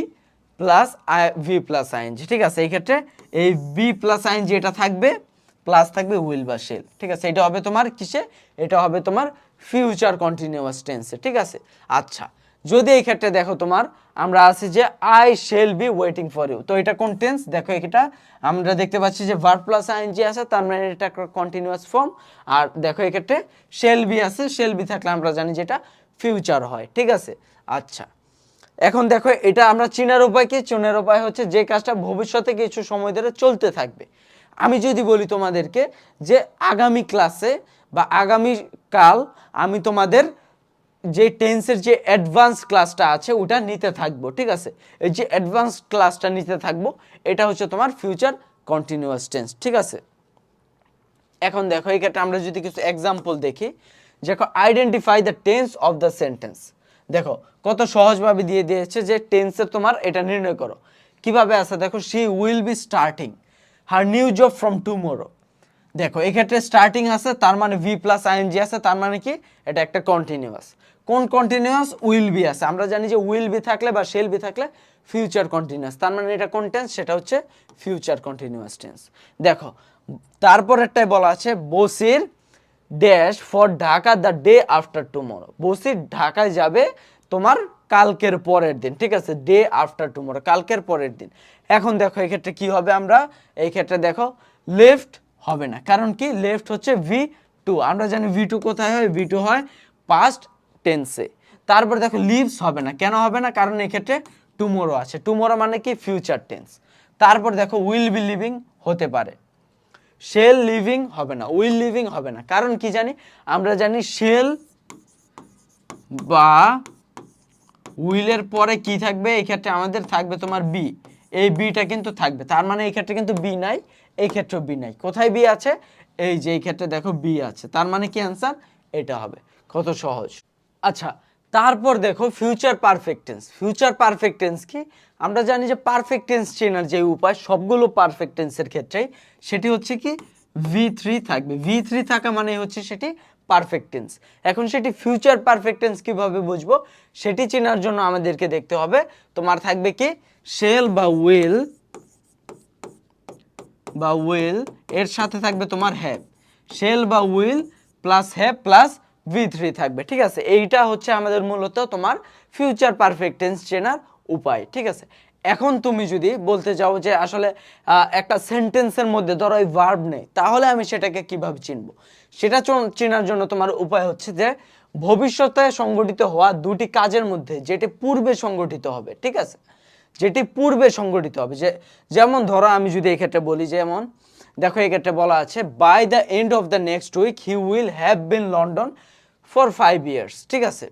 plus v plus ING, ঠিক আছে। এই ক্ষেত্রে এই বি প্লাস আইএনজি এটা থাকবে, প্লাস থাকবে উইল বা শেল, ঠিক আছে। এটা হবে তোমার কিসে, এটা হবে তোমার ফিউচার কন্টিনিউয়াস টেন্সে, ঠিক আছে। আচ্ছা, যদি এই ক্ষেত্রে দেখো তোমার আমরা আছি যে I shall be waiting for you, তো এটা কোন টেন্স, দেখো এটা আমরা দেখতে পাচ্ছি যে ভার্ব প্লাস আইএনজি আছে, তার মানে এটা কন্টিনিউয়াস ফর্ম। আর দেখো এই ক্ষেত্রে শেল বি আছে, শেল বি থাকলে আমরা জানি যেটা ফিউচার হয়, ঠিক আছে। আচ্ছা, এখন দেখো এটা আমরা চিনার উপায় কি, চিনার উপায় হচ্ছে যে কাজটা ভবিষ্যতে কিছু সময় ধরে চলতে থাকবে। আমি যদি বলি তোমাদেরকে যে আগামী ক্লাসে বা আগামী কাল আমি তোমাদের যে টেন্সের যে অ্যাডভান্স ক্লাসটা আছে ওটা নিতে থাকবো, ঠিক আছে, এই যে অ্যাডভান্স ক্লাসটা নিতে থাকবো এটা হচ্ছে তোমার ফিউচার কন্টিনিউয়াস টেন্স, ঠিক আছে। এখন দেখো এই ক্ষেত্রে আমরা যদি কিছু এক্সাম্পল দেখি, দেখো identify the tense of the sentence, দেখো কত সহজভাবে দিয়ে দিয়েছে যে টেন্সের তোমার এটা নির্ণয় করো কিভাবে আছে। দেখো she will be starting her new job from tomorrow, দেখো এক্ষেত্রে স্টার্টিং আছে তার মানে ভি প্লাস আইএনজি আছে, তার মানে কি এটা একটা কন্টিনিউয়াস। কোন কন্টিনিউয়াস, উইল বি আছে, আমরা জানি যে উইল বি থাকলে বা শেল বি থাকলে ফিউচার কন্টিনিউয়াস, তার মানে এটা কোন টেন্স, সেটা হচ্ছে ফিউচার কন্টিনিউয়াস টেন্স। দেখো তারপরেরটাই বলা আছে Basir dash for Dhaka the day after tomorrow, Basir ঢাকায় যাবে তোমার কালকের পরের দিন, ঠিক আছে, ডে আফটার টুমোরো কালকের পরের দিন। এখন দেখো এই ক্ষেত্রে কি হবে, আমরা এই ক্ষেত্রে দেখো লেফট হবে না, কারণ কি লেফট হচ্ছে V2, আমরা জানি V2 কোথায় হয়, V2 হয় পাস্ট টেন্সে। তারপর দেখো লিভস হবে না, কেন হবে না, কারণ এই ক্ষেত্রে টুমোরো আছে, টুমোরো মানে কি ফিউচার টেন্স। তারপর দেখো উইল বি লিভিং হতে পারে, শেল লিভিং হবে না, উইল লিভিং হবে না, কারণ কি জানি, আমরা জানি শেল বা উইলের পরে কি থাকবে, এই ক্ষেত্রে আমাদের থাকবে তোমার বি, এই বিটা কিন্তু থাকবে, তার মানে এই ক্ষেত্রে কিন্তু বি নাই, এই ক্ষেত্রে বি নাই, কোথায় বি আছে, এই যে এই ক্ষেত্রে দেখো বি আছে, তার মানে কি অ্যান্সার এটা হবে, কত সহজ। আচ্ছা, তারপর দেখো future perfect tense. Future perfect tense কি? আমরা জানি যে পারফেক্ট টেন্স চেনার যে উপায় সবগুলো পারফেক্ট টেন্সের ক্ষেত্রেই সেটি হচ্ছে কি V3 থাকবে। V3 থাকা মানে হচ্ছে সেটি পারফেক্ট টেন্স। এখন সেটি ফিউচার পারফেক্ট টেন্স কিভাবে বুঝবো সেটি চেনার জন্য আমাদেরকে দেখতে হবে তোমার থাকবে কি শেল বা উইল এর সাথে থাকবে তোমার হ্যাভ। শেল বা will plus have plus V3 থাকবে, ঠিক আছে। এইটা হচ্ছে আমাদের মূলত তোমার ফিউচার পারফেক্ট টেন্স চেনার উপায়, ঠিক আছে। এখন তুমি যদি বলতে চাও যে আসলে একটা সেন্টেন্সের মধ্যে ধরো এই ভার্ব নেই, তাহলে আমি সেটাকে কিভাবে চিনবো? সেটা চেনার জন্য তোমার উপায় হচ্ছে যে ভবিষ্যতে সংঘটিত হওয়া দুটি কাজের মধ্যে যেটি পূর্বে সংঘটিত হবে, ঠিক আছে, যেটি পূর্বে সংঘটিত হবে। যেমন ধরো আমি যদি এক্ষেত্রে বলি, যেমন দেখো এক্ষেত্রে বলা আছে by the end of the next week he will have been London for 5 years, ঠিক আছে।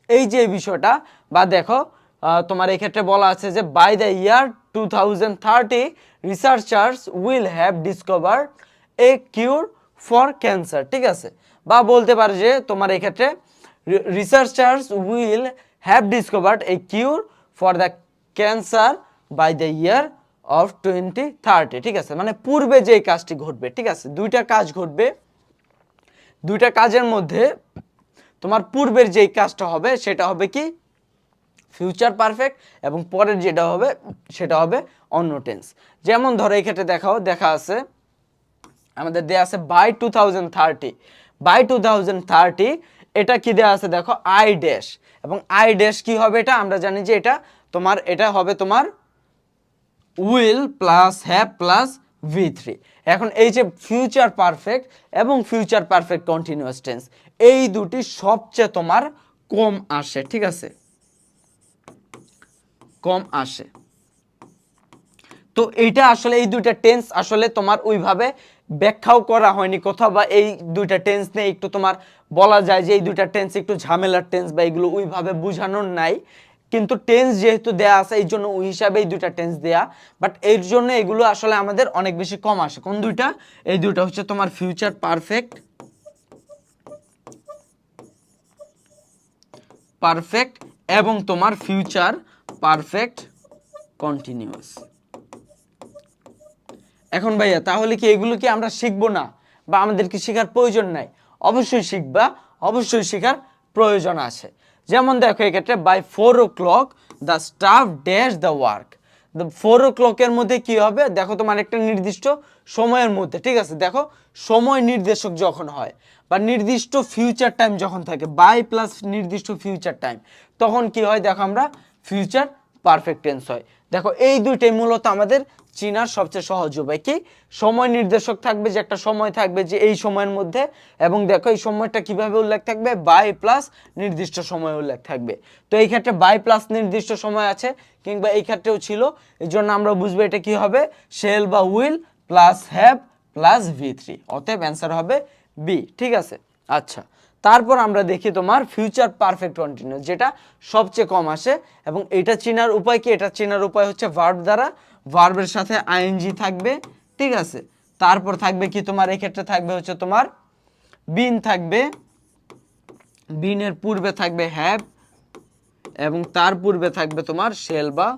এই যে বিষয়টা, বা দেখো তোমার এক্ষেত্রে বলা আছে যে by the year 2030 researchers will have discover a cure for cancer, ঠিক আছে। বা বলতে পারে যে তোমার এক্ষেত্রে researchers will have discovered a cure for the cancer by the year of 2030, ঠিক আছে। মানে পূর্বে যে কাজটি ঘটবে, ঠিক আছে, দুইটা কাজ ঘটবে, দুইটা কাজের মধ্যে তোমার পূর্বের যেই কাজটা হবে সেটা হবে কি ফিউচার পারফেক্ট, এবং পরের যেটা হবে সেটা হবে অন্য টেন্স। যেমন ধরো এই ক্ষেত্রে দেখা আছে আমাদের দেয়া আছে বাই 2030, বাই 2030 এটা কি দেয়া আছে দেখো আই ড্যাশ, এবং আই ড্যাশ কি হবে এটা আমরা জানি যে এটা হবে তোমার will plus have plus V3। এখন এই যে ফিউচার পারফেক্ট এবং ফিউচার পারফেক্ট কন্টিনিউয়াস টেন্স এই দুটি সবচেয়ে তোমার কম আসে, ঠিক আছে, কম আসে। তো এইটা আসলে এই দুইটা টেন্স আসলে তোমার ওইভাবে ব্যাখ্যাও করা হয়নি কোথাও, বা এই দুইটা টেন্স নিয়ে একটু তোমার বলা যায় যে এই দুইটা টেন্স একটু ঝামেলার টেন্স, বা এগুলো ওইভাবে বোঝানোর নাই, কিন্তু টেন্স যেহেতু দেয়া আছে এই জন্য ওই হিসাবে এই দুইটা টেন্স দেয়া, বাট এর জন্য এগুলো আসলে আমাদের অনেক বেশি কম আসে। কোন দুইটা? এই দুইটা হচ্ছে তোমার ফিউচার পারফেক্ট এবং তোমার ফিউচার পারফেক্ট কন্টিনিউয়াস। এখন ভাইয়া তাহলে কি এগুলো কি আমরা শিখবো না, বা আমাদের কি শেখার প্রয়োজন নাই? অবশ্যই শিখবা, অবশ্যই শেখার প্রয়োজন আছে। যেমন দেখো এক্ষেত্রে by 4 o'clock the staff dash the work. 4 o'clock এর মধ্যে কি হবে দেখো তোমার একটা নির্দিষ্ট সময়ের মধ্যে, ঠিক আছে। দেখো সময় নির্দেশক যখন হয় বা নির্দিষ্ট ফিউচার টাইম যখন থাকে, বাই প্লাস নির্দিষ্ট ফিউচার টাইম, তখন কি হয় দেখো আমরা ফিউচার পারফেক্ট টেন্স হয়। দেখো এই দুইটাই মূলত আমাদের চিনার সবচেয়ে সহজ উপায়। কি সময় নির্দেশক থাকবে, যে একটা সময় থাকবে যে এই সময়ের মধ্যে, এবং দেখো এই সময়টা কিভাবে উল্লেখ থাকবে বাই প্লাস নির্দিষ্ট সময় উল্লেখ থাকবে। তো এই ক্ষেত্রে বাই প্লাস নির্দিষ্ট সময় আছে, কিংবা এই ক্ষেত্রেও ছিল, এই জন্য আমরা বুঝবো এটা কি হবে শেল বা will plus have plus V3, অতএব অ্যান্সার হবে বি, ঠিক আছে। আচ্ছা, তারপর আমরা দেখি তোমার ফিউচার পারফেক্ট কন্টিনিউয়াস, যেটা সবচেয়ে কম আসে, এবং এটা চেনার উপায় কি? এটা চেনার উপায় হচ্ছে ভার্ব দ্বারা, ভার্বের সাথে আইএনজি থাকবে, ঠিক আছে। তারপর থাকবে কি তোমার এক্ষেত্রে থাকবে হচ্ছে তোমার বিন থাকবে, বিনের পূর্বে থাকবে হ্যাভ, এবং তার পূর্বে থাকবে তোমার শেল বা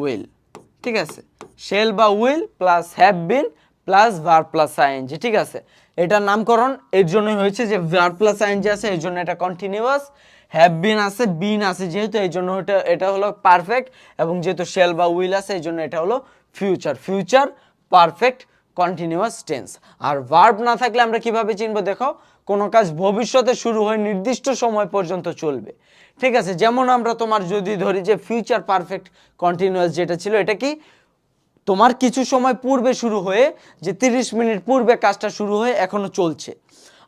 উইল, ঠিক আছে। শেল বা will plus have been plus verb plus ING, ঠিক আছে। এটার নামকরণ এর জন্যই হয়েছে যে ভার্ব প্লাস আইএনজি আছে এই জন্য এটা কন্টিনিউয়াস, হ্যাভ বিন আছে যেহেতু এই জন্য এটা হলো পারফেক্ট, এবং যেহেতু শেল বা উইল আছে এই জন্য এটা হলো ফিউচার পারফেক্ট কন্টিনিউয়াস টেন্স। আর ভার্ব না থাকলে আমরা কিভাবে চিনবো? দেখো কোনো কাজ ভবিষ্যতে শুরু হয়ে নির্দিষ্ট সময় পর্যন্ত চলবে, ঠিক আছে। যেমন আমরা তোমার যদি ধরি যে ফিউচার পারফেক্ট কন্টিনিউয়াস যেটা ছিল, এটা কি তোমার কিছু সময় পূর্বে শুরু হয়ে, যে 30 মিনিট পূর্বে কাজটা শুরু হয়ে এখনো চলছে।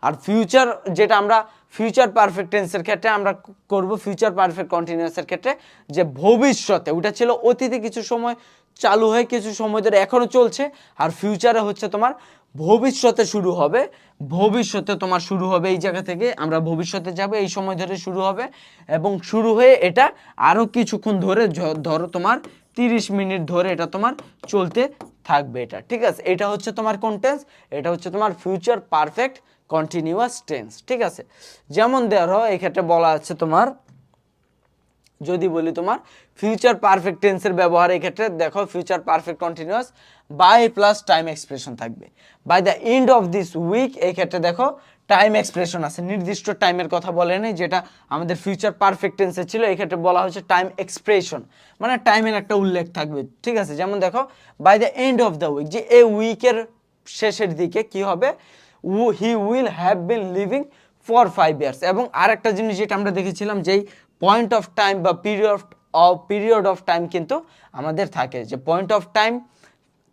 আর ফিউচার যেটা আমরা ফিউচার পারফেক্ট টেন্সের ক্ষেত্রে আমরা করব, ফিউচার পারফেক্ট কন্টিনিউয়াসের ক্ষেত্রে যে ভবিষ্যতে, ওটা ছিল অতীতে কিছু সময় চালু হয়ে কিছু সময় ধরে এখনো চলছে, আর ফিউচারে হচ্ছে তোমার ভবিষ্যতে শুরু হবে, ভবিষ্যতে তোমার শুরু হবে এই জায়গা থেকে, আমরা ভবিষ্যতে যাব এই সময় ধরে শুরু হবে, এবং শুরু হয়ে এটা আরও কিছুক্ষণ ধরে ধরো তোমার 30 মিনিট ধরে এটা তোমার চলতে থাকবে, এটা ঠিক আছে। এটা হচ্ছে তোমার কোন টেন্স? এটা হচ্ছে তোমার ফিউচার পারফেক্ট কন্টিনিউয়াস টেন্স, ঠিক আছে। যেমন ধরো এই ক্ষেত্রে বলা আছে তোমার, যদি বলি তোমার ফিউচার পারফেক্ট টেন্সের ব্যবহার, এই ক্ষেত্রে দেখো future perfect continuous by plus time expression থাকবে। By the end of this week, এই ক্ষেত্রে দেখো টাইম এক্সপ্রেশন আছে, নির্দিষ্ট টাইমের কথা বলেনি, যেটা আমাদের ফিউচার পারফেক্ট টেন্সে ছিল, এই ক্ষেত্রে বলা হচ্ছে টাইম এক্সপ্রেশন, মানে টাইমের একটা উল্লেখ থাকবে, ঠিক আছে। যেমন দেখো by the end of the week, যে এই উইকের শেষের দিকে কি হবে, he will have been living for 5 years. এবং আরেকটা জিনিস যেটা আমরা দেখেছিলাম, যেই পয়েন্ট অফ টাইম বা পিরিয়ড অফ টাইম কিন্তু আমাদের থাকে, যে পয়েন্ট অফ টাইম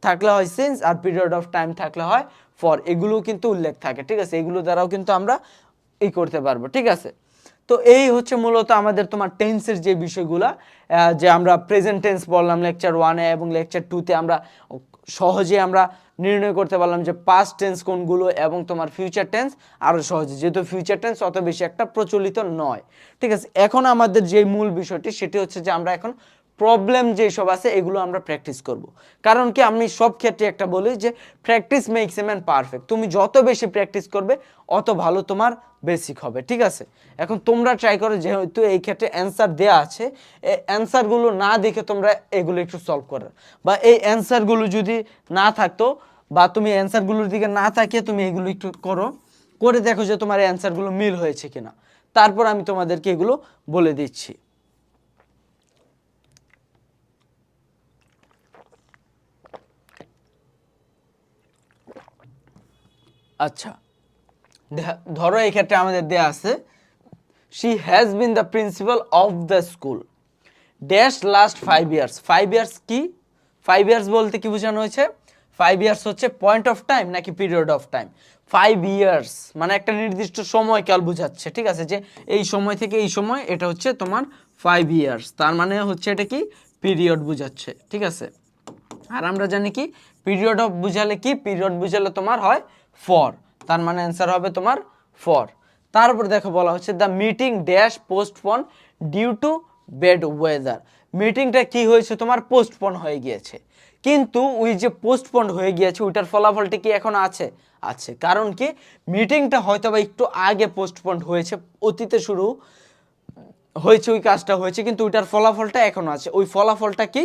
থাকলে হয় সিন্স, আর পিরিয়ড অফ টাইম থাকলে হয় ফর, এগুলো কিন্তু উল্লেখ থাকে, ঠিক আছে। এগুলো দ্বারাও কিন্তু আমরা করতে পারবো, ঠিক আছে। তো এই হচ্ছে মূলত আমাদের তোমার টেন্সের যে বিষয়গুলা, যে আমরা প্রেজেন্ট টেন্স বললাম লেকচার 1-এ, এবং লেকচার 2-তে আমরা সহজে আমরা নির্ণয় করতে পারলাম যে পাস্ট টেন্স কোনগুলো, এবং তোমার ফিউচার টেন্স আরও সহজে, যেহেতু ফিউচার টেন্স অত বেশি একটা প্রচলিত নয়, ঠিক আছে। এখন আমাদের যে মূল বিষয়টি সেটি হচ্ছে যে আমরা এখন প্রবলেম যেসব আছে এগুলো আমরা প্র্যাকটিস করব। কারণ কি, আমি সব ক্ষেত্রে একটা বলি যে practice makes a man perfect. তুমি যত বেশি প্র্যাকটিস করবে অত ভালো তোমার বেসিক হবে, ঠিক আছে। এখন তোমরা ট্রাই করো, যেহেতু এই ক্ষেত্রে অ্যান্সার দেওয়া আছে, এই অ্যান্সারগুলো না দেখে তোমরা এগুলো একটু সলভ করো, বা এই অ্যান্সারগুলো যদি না থাকতো, বা তুমি অ্যান্সারগুলোর দিকে না তাকিয়ে তুমি এগুলো একটু করো, করে দেখো যে তোমার অ্যান্সারগুলো মিল হয়েছে কিনা, তারপর আমি তোমাদেরকে এগুলো বলে দিচ্ছি। আচ্ছা, ধরো এই ক্ষেত্রে আমাদের দেয়া আছে, she has been the principal of the school dash last 5 years. 5 years কি, 5 ইয়ার্স বলতে কি বোঝানো হয়েছে, 5 ইয়ার্স হচ্ছে পয়েন্ট অফ টাইম নাকি পিরিয়ড অফ টাইম। 5 ইয়ার্স মানে একটা নির্দিষ্ট সময়কাল বোঝাচ্ছে, ঠিক আছে, যে এই সময় থেকে এই সময়, এটা হচ্ছে তোমার 5 ইয়ার্স, তার মানে হচ্ছে এটা কি পিরিয়ড বোঝাচ্ছে, ঠিক আছে। আর আমরা জানি কি পিরিয়ড অফ বুঝালে কি, পিরিয়ড বুঝালে তোমার হয় ফর, তার মানে অ্যান্সার হবে তোমার ফর। তারপর দেখো বলা হচ্ছে the meeting dash postpone due to bad weather. মিটিংটা কি হয়েছে তোমার, পোস্টপন হয়ে গিয়েছে, কিন্তু ওই যে পোস্টপন হয়ে গিয়েছে ওইটার ফলাফলটা কি এখন আছে, আছে। কারণ কি, মিটিংটা হয়তো বা একটু আগে পোস্টপন হয়েছে, অতীতে শুরু হয়েছে ওই কাজটা হয়েছে, কিন্তু ওইটার ফলাফলটা এখনো আছে। ওই ফলাফলটা কি,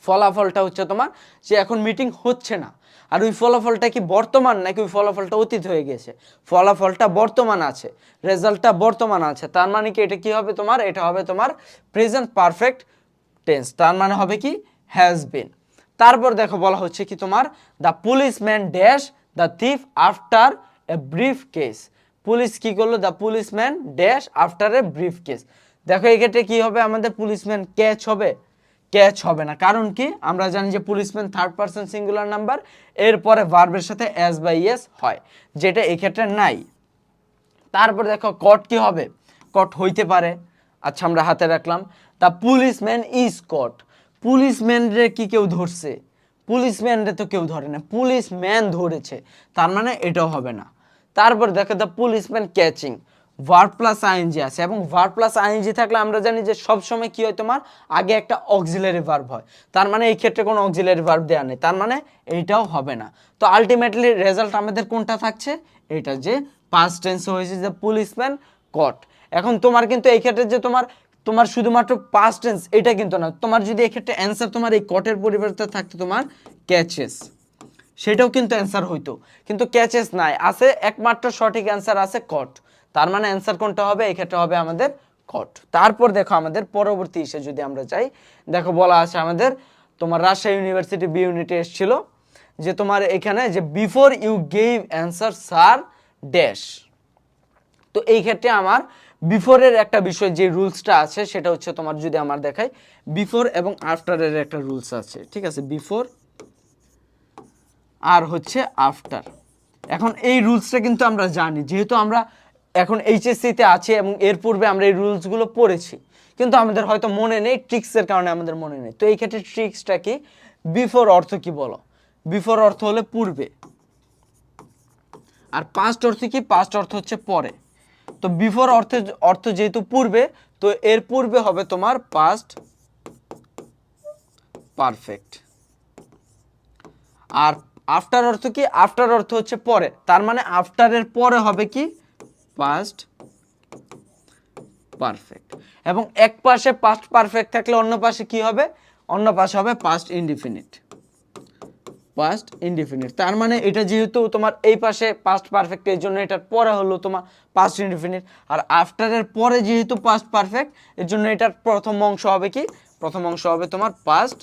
ফলাফলটা হচ্ছে তোমার যে এখন মিটিং হচ্ছে না। আর ওই ফলাফলটা কি বর্তমান নাকি ওই ফলাফলটা অতীত হয়ে গেছে, ফলাফলটা বর্তমান আছে, রেজাল্টটা বর্তমান আছে, তার মানে কি এটা কি হবে তোমার, এটা হবে তোমার প্রেজেন্ট পারফেক্ট টেন্স, তার মানে হবে কি হ্যাজ বিন। তারপর দেখো বলা হচ্ছে কি তোমার the policeman dash the thief after a brief case. Police কি করলো, the policeman dash after a brief case. দেখো এই ক্ষেত্রে কি হবে, আমাদের পুলিশম্যান ক্যাচ হবে, ক্যাচ হবে না। কারণ কি, আমরা জানি যে policeman third person singular number, এরপরে ভার্বের সাথে এস বা ইএস হয়, যেটা এই ক্ষেত্রে নাই। তারপর দেখো কট কি হবে, কট হইতে পারে, আচ্ছা আমরা হাতে রাখলাম। The policeman is caught. পুলিশম্যানরে কি কেউ ধরছে, পুলিশম্যানরে তো কেউ ধরে না, পুলিশম্যান ধরেছে, তার মানে এটাও হবে না। তারপর দেখো the policeman catching, verb plus ING আছে, এবং ভার্ব প্লাস আইএনজি থাকলে আমরা জানি যে সব সময় কি হয় তোমার আগে একটা অক্সিলারি ভার্ব হয়, তার মানে এই ক্ষেত্রে কোনো অক্সিলারি ভার্ব দেওয়া নেই, তার মানে এইটাও হবে না। তো আলটিমেটলি রেজাল্ট আমাদের কোনটা থাকছে, এটা যে পাস্ট টেন্স হয়েছে যে পুলিশম্যান কট। এখন তোমার কিন্তু এই ক্ষেত্রে যে তোমার তোমার শুধুমাত্র পাস্ট টেন্স এটা কিন্তু না, তোমার যদি এই ক্ষেত্রে অ্যান্সার তোমার এই কটের পরিবর্তে থাকতো তোমার ক্যাচেস, সেটাও কিন্তু অ্যান্সার হইতো, কিন্তু ক্যাচেস নাই, আছে একমাত্র সঠিক অ্যান্সার আছে কট, তার মানে অ্যান্সার কোনটা হবে, এই ক্ষেত্রে হবে আমাদের কট। তারপর দেখো আমাদের পরবর্তী ইসে যদি আমরা যাই, দেখো বলা আছে আমাদের তোমার রাজশাহী ইউনিভার্সিটি বি ইউনিটে এসেছিল যে তোমার এখানে যে before you gave answer sir dash. তো এই ক্ষেত্রে আমার বিফোরের একটা বিষয় যে রুলসটা আছে সেটা হচ্ছে তোমার যদি আমার দেখাই, বিফোর এবং আফটারের একটা রুলস আছে, ঠিক আছে, বিফোর আর হচ্ছে আফটার। এখন এই রুলসটা কিন্তু আমরা জানি, যেহেতু আমরা এখন এইচএসসিতে আছে এবং এর পূর্বে আমরা এই রুলসগুলো পড়েছি, কিন্তু আমাদের হয়তো মনে নেই, ট্রিক্সের কারণে আমাদের মনে নেই। তো এই ক্ষেত্রে ট্রিক্সটা কি, বিফোর অর্থ কি বলো, বিফোর অর্থ হলে পূর্বে, আর পাস্ট অর্থ কি, পাস্ট অর্থ হচ্ছে পরে। তো বিফোর অর্থ যেহেতু পূর্বে, তো এর পূর্বে হবে তোমার পাস্ট পারফেক্ট, আর আফটার অর্থ কি? আফটার অর্থ হচ্ছে পরে, তার মানে আফটারের পরে হবে কি? Past perfect. এবং এক পাশে পাস্ট পারফেক্ট থাকলে অন্য পাশে কি হবে? অন্য পাশে হবে পাস্ট ইনডিফিনিট। পাস্ট ইনডিফিনিট, তার মানে এটা যেহেতু তোমার এই পাশে পাস্ট পারফেক্ট, এর জন্য এটার পরে হলো তোমার পাস্ট ইনডিফিনিট, আর আফটারের পরে যেহেতু পাস্ট পারফেক্ট, এর জন্য এটার প্রথম অংশ হবে কি? প্রথম অংশ হবে তোমার পাস্ট